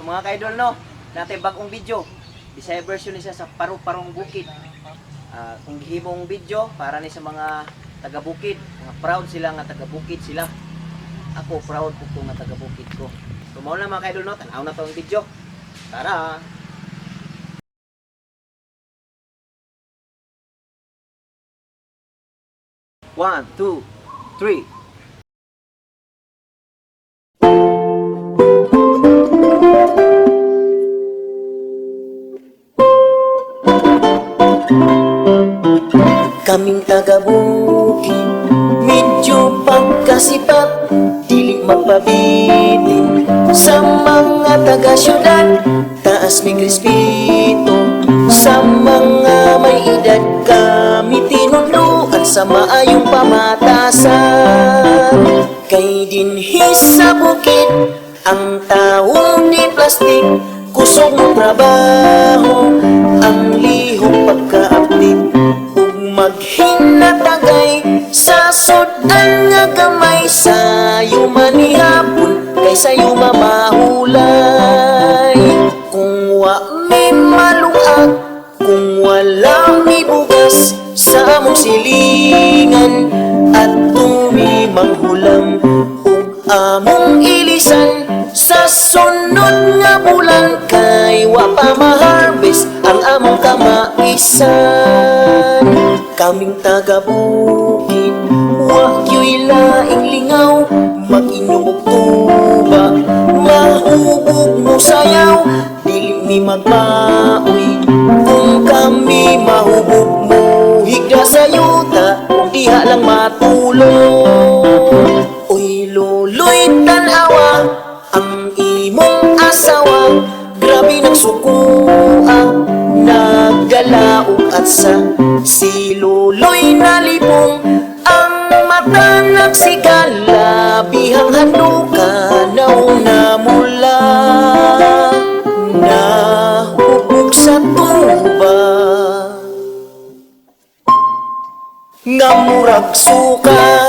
So mga ka-idol no, natin bagong video. Bisaya version ni siya sa Paru-Parong Bukid. Kung gihimong video para ni sa mga taga-bukid, mga proud sila nga taga-bukid sila. Ako proud po nga taga-bukid ko. So mao na mga ka-idol no, tanaw na tong video. Tara. 1, 2, 3. Kaming taga-bukid, medyo pagkasipat, dili magpabitin sa mga taga-syudad. Taas may krispito sa mga may edad, kami tinunduan sa maayong pamatasan. Kay dinhi sa bukid, ang taong di plastik, kusog ng trabaho, ang lihong pagka-active, ug maghinatagay sa sudan nga gamay. Sayo manihapon, kay sayo mamahulay. Kung wa may maluag, kung wala may bugas sa among silingan, at tumi manghulam ug among ilisan sa sunod nga bulan. Kay wa pa ma-harvest ang among kamaisan. Kaming taga-bukid, wa gyoy laing lingaw, mag-inom og tuba, mahubog mo sayaw, dili mi magmaoy. Kung kami mahubog mo, higda sa yuta, kung diha lang matulog. Uy luloy tanawa, ang imong asawa, grabe ng sukua, naggalaog at sa si luloy nalibong, ang mata nagsigala, bihang hanuka nauna mula, nahubog sa tuba nga murag suka.